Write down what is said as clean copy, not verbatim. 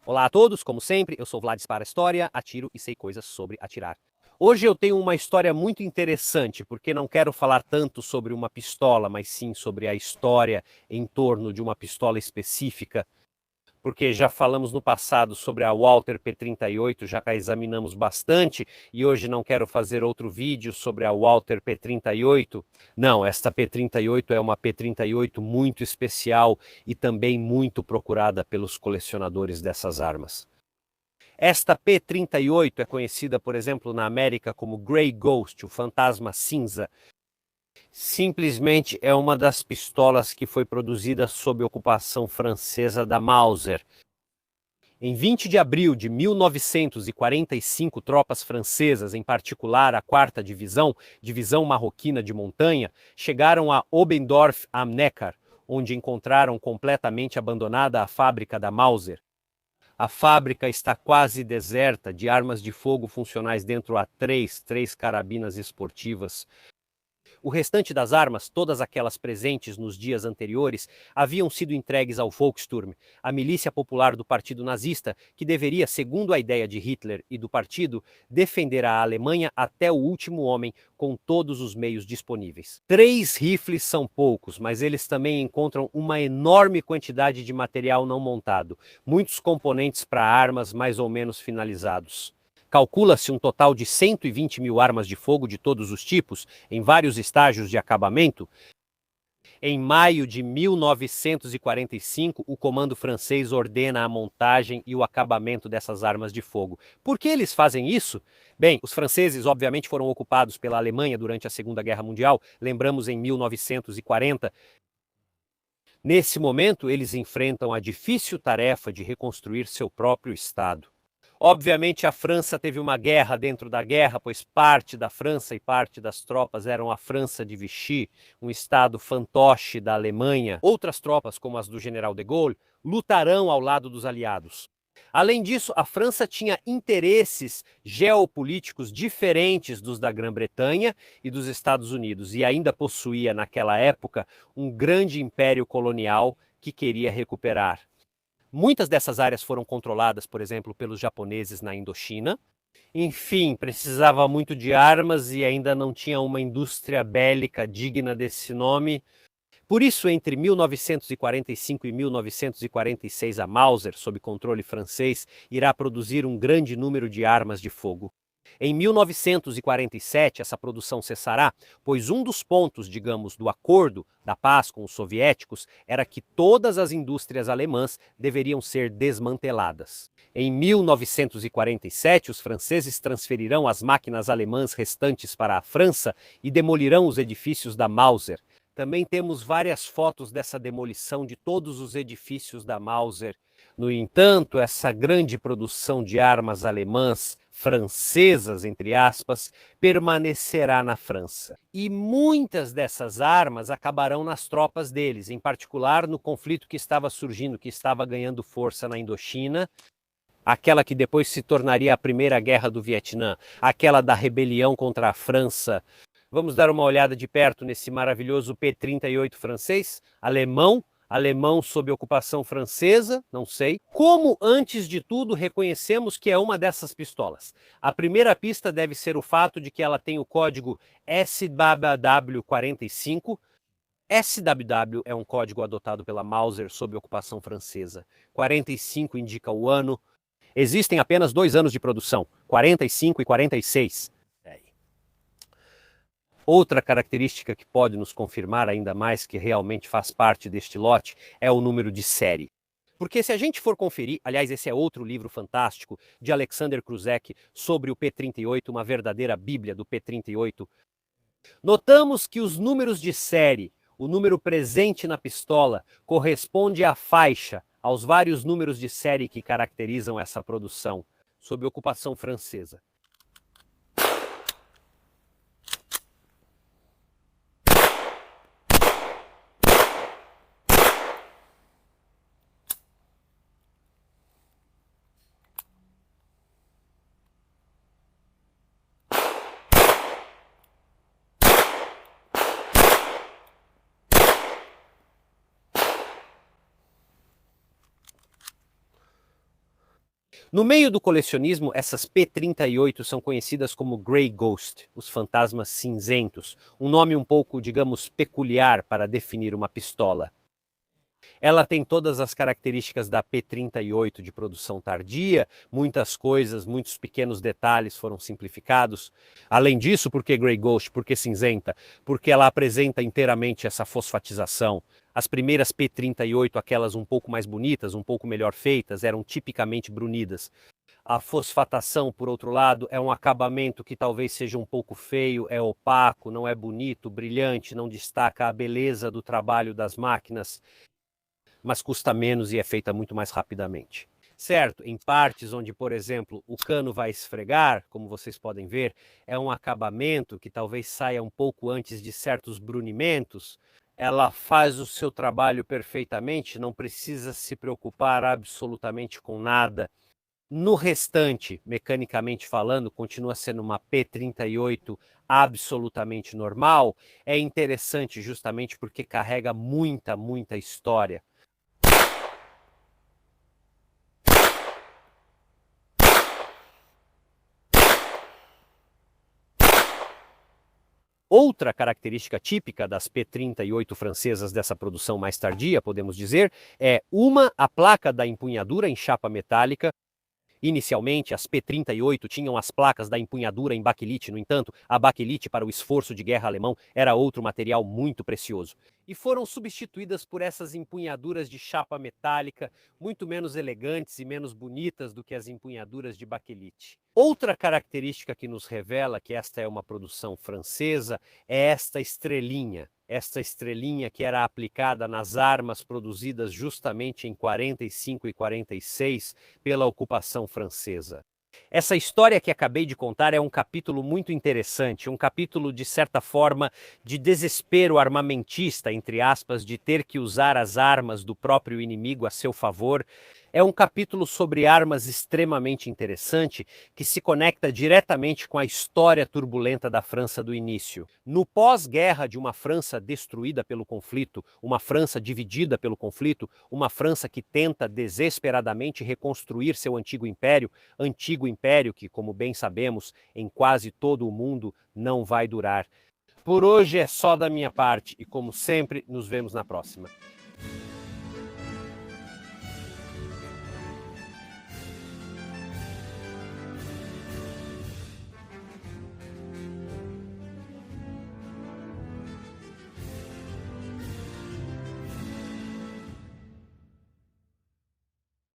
Olá a todos, como sempre, eu sou Vlad para a História, atiro e sei coisas sobre atirar. Hoje eu tenho uma história muito interessante, porque não quero falar tanto sobre uma pistola, mas sim sobre a história em torno de uma pistola específica, porque já falamos no passado sobre a Walther P38, já a examinamos bastante, e hoje não quero fazer outro vídeo sobre a Walther P38. Não, esta P38 é uma P38 muito especial e também muito procurada pelos colecionadores dessas armas. Esta P38 é conhecida, por exemplo, na América como Grey Ghost, o fantasma cinza. Simplesmente é uma das pistolas que foi produzida sob ocupação francesa da Mauser. Em 20 de abril de 1945, tropas francesas, em particular a 4ª Divisão, Divisão Marroquina de Montanha, chegaram a Oberndorf am Neckar, onde encontraram completamente abandonada a fábrica da Mauser. A fábrica está quase deserta, de armas de fogo funcionais dentro há três carabinas esportivas. O restante das armas, todas aquelas presentes nos dias anteriores, haviam sido entregues ao Volkssturm, a milícia popular do Partido Nazista, que deveria, segundo a ideia de Hitler e do partido, defender a Alemanha até o último homem com todos os meios disponíveis. 3 rifles são poucos, mas eles também encontram uma enorme quantidade de material não montado, muitos componentes para armas mais ou menos finalizados. Calcula-se um total de 120 mil armas de fogo de todos os tipos, em vários estágios de acabamento. Em maio de 1945, o comando francês ordena a montagem e o acabamento dessas armas de fogo. Por que eles fazem isso? Bem, os franceses obviamente foram ocupados pela Alemanha durante a Segunda Guerra Mundial, lembramos em 1940. Nesse momento, eles enfrentam a difícil tarefa de reconstruir seu próprio Estado. Obviamente a França teve uma guerra dentro da guerra, pois parte da França e parte das tropas eram a França de Vichy, um estado fantoche da Alemanha. Outras tropas, como as do general de Gaulle, lutarão ao lado dos aliados. Além disso, a França tinha interesses geopolíticos diferentes dos da Grã-Bretanha e dos Estados Unidos, e ainda possuía naquela época um grande império colonial que queria recuperar. Muitas dessas áreas foram controladas, por exemplo, pelos japoneses na Indochina. Enfim, precisava muito de armas e ainda não tinha uma indústria bélica digna desse nome. Por isso, entre 1945 e 1946, a Mauser, sob controle francês, irá produzir um grande número de armas de fogo. Em 1947, essa produção cessará, pois um dos pontos, digamos, do acordo da paz com os soviéticos era que todas as indústrias alemãs deveriam ser desmanteladas. Em 1947, os franceses transferirão as máquinas alemãs restantes para a França e demolirão os edifícios da Mauser. Também temos várias fotos dessa demolição de todos os edifícios da Mauser. No entanto, essa grande produção de armas alemãs, francesas, entre aspas, permanecerá na França. E muitas dessas armas acabarão nas tropas deles, em particular no conflito que estava surgindo, que estava ganhando força na Indochina, aquela que depois se tornaria a Primeira Guerra do Vietnã, aquela da rebelião contra a França. Vamos dar uma olhada de perto nesse maravilhoso P38 francês, alemão sob ocupação francesa, não sei. Como, antes de tudo, reconhecemos que é uma dessas pistolas? A primeira pista deve ser o fato de que ela tem o código SWW45. SWW é um código adotado pela Mauser sob ocupação francesa. 45 indica o ano. Existem apenas 2 anos de produção, 45 e 46. Outra característica que pode nos confirmar ainda mais que realmente faz parte deste lote é o número de série. Porque se a gente for conferir, aliás, esse é outro livro fantástico de Alexander Kruzek sobre o P38, uma verdadeira bíblia do P38, notamos que os números de série, o número presente na pistola, corresponde à faixa, aos vários números de série que caracterizam essa produção, sob ocupação francesa. No meio do colecionismo, essas P-38 são conhecidas como Grey Ghost, os fantasmas cinzentos, um nome um pouco, digamos, peculiar para definir uma pistola. Ela tem todas as características da P-38 de produção tardia, muitas coisas, muitos pequenos detalhes foram simplificados. Além disso, por que Grey Ghost? Por que cinzenta? Porque ela apresenta inteiramente essa fosfatização. As primeiras P-38, aquelas um pouco mais bonitas, um pouco melhor feitas, eram tipicamente brunidas. A fosfatação, por outro lado, é um acabamento que talvez seja um pouco feio, é opaco, não é bonito, brilhante, não destaca a beleza do trabalho das máquinas, mas custa menos e é feita muito mais rapidamente. Certo, em partes onde, por exemplo, o cano vai esfregar, como vocês podem ver, é um acabamento que talvez saia um pouco antes de certos brunimentos. Ela faz o seu trabalho perfeitamente, não precisa se preocupar absolutamente com nada. No restante, mecanicamente falando, continua sendo uma P-38 absolutamente normal. É interessante justamente porque carrega muita história. Outra característica típica das P-38 francesas dessa produção mais tardia, podemos dizer, é a placa da empunhadura em chapa metálica. Inicialmente, as P-38 tinham as placas da empunhadura em baquelite, no entanto, a baquelite para o esforço de guerra alemão era outro material muito precioso. E foram substituídas por essas empunhaduras de chapa metálica, muito menos elegantes e menos bonitas do que as empunhaduras de baquelite. Outra característica que nos revela que esta é uma produção francesa é esta estrelinha. Esta estrelinha que era aplicada nas armas produzidas justamente em 45 e 46 pela ocupação francesa. Essa história que acabei de contar é um capítulo muito interessante, um capítulo, de certa forma, de desespero armamentista, entre aspas, de ter que usar as armas do próprio inimigo a seu favor. É um capítulo sobre armas extremamente interessante, que se conecta diretamente com a história turbulenta da França do início. No pós-guerra de uma França destruída pelo conflito, uma França dividida pelo conflito, uma França que tenta desesperadamente reconstruir seu antigo império que, como bem sabemos, em quase todo o mundo não vai durar. Por hoje é só da minha parte e, como sempre, nos vemos na próxima.